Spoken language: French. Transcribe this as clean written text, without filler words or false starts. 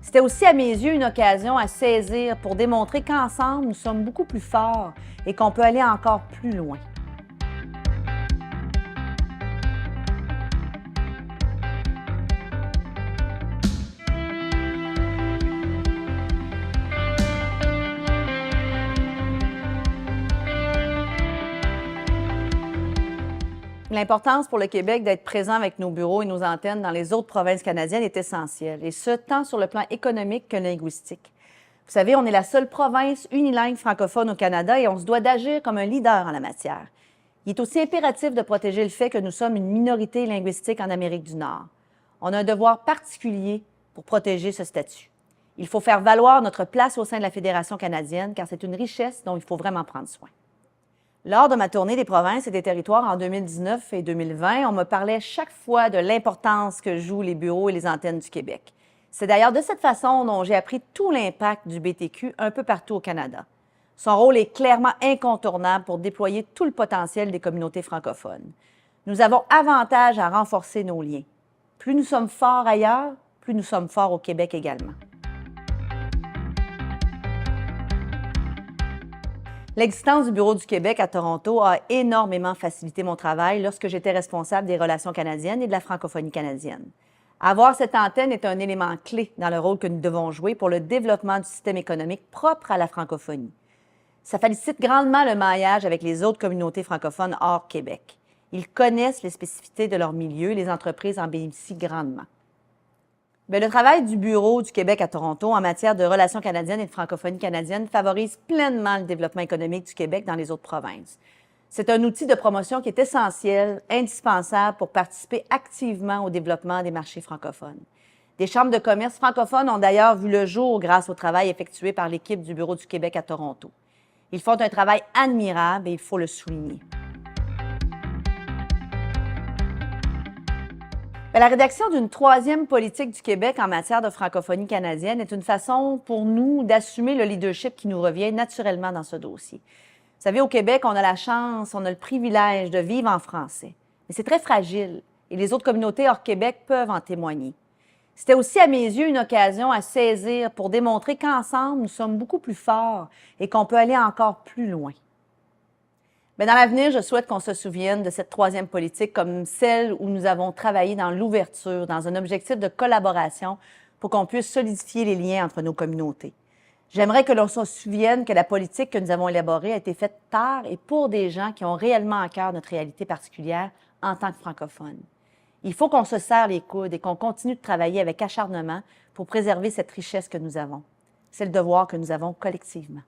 C'était aussi à mes yeux une occasion à saisir pour démontrer qu'ensemble, nous sommes beaucoup plus forts et qu'on peut aller encore plus loin. L'importance pour le Québec d'être présent avec nos bureaux et nos antennes dans les autres provinces canadiennes est essentielle, et ce, tant sur le plan économique que linguistique. Vous savez, on est la seule province unilingue francophone au Canada et on se doit d'agir comme un leader en la matière. Il est aussi impératif de protéger le fait que nous sommes une minorité linguistique en Amérique du Nord. On a un devoir particulier pour protéger ce statut. Il faut faire valoir notre place au sein de la Fédération canadienne, car c'est une richesse dont il faut vraiment prendre soin. Lors de ma tournée des provinces et des territoires en 2019 et 2020, on me parlait chaque fois de l'importance que jouent les bureaux et les antennes du Québec. C'est d'ailleurs de cette façon dont j'ai appris tout l'impact du BTQ un peu partout au Canada. Son rôle est clairement incontournable pour déployer tout le potentiel des communautés francophones. Nous avons avantage à renforcer nos liens. Plus nous sommes forts ailleurs, plus nous sommes forts au Québec également. L'existence du Bureau du Québec à Toronto a énormément facilité mon travail lorsque j'étais responsable des relations canadiennes et de la francophonie canadienne. Avoir cette antenne est un élément clé dans le rôle que nous devons jouer pour le développement du système économique propre à la francophonie. Ça facilite grandement le maillage avec les autres communautés francophones hors Québec. Ils connaissent les spécificités de leur milieu et les entreprises en bénéficient grandement. Bien, le travail du Bureau du Québec à Toronto en matière de relations canadiennes et de francophonie canadienne favorise pleinement le développement économique du Québec dans les autres provinces. C'est un outil de promotion qui est essentiel, indispensable pour participer activement au développement des marchés francophones. Des chambres de commerce francophones ont d'ailleurs vu le jour grâce au travail effectué par l'équipe du Bureau du Québec à Toronto. Ils font un travail admirable et il faut le souligner. La rédaction d'une troisième politique du Québec en matière de francophonie canadienne est une façon pour nous d'assumer le leadership qui nous revient naturellement dans ce dossier. Vous savez, au Québec, on a la chance, on a le privilège de vivre en français. Mais c'est très fragile et les autres communautés hors Québec peuvent en témoigner. C'était aussi à mes yeux une occasion à saisir pour démontrer qu'ensemble, nous sommes beaucoup plus forts et qu'on peut aller encore plus loin. Mais dans l'avenir, je souhaite qu'on se souvienne de cette troisième politique comme celle où nous avons travaillé dans l'ouverture, dans un objectif de collaboration pour qu'on puisse solidifier les liens entre nos communautés. J'aimerais que l'on se souvienne que la politique que nous avons élaborée a été faite par et pour des gens qui ont réellement à cœur notre réalité particulière en tant que francophones. Il faut qu'on se serre les coudes et qu'on continue de travailler avec acharnement pour préserver cette richesse que nous avons. C'est le devoir que nous avons collectivement.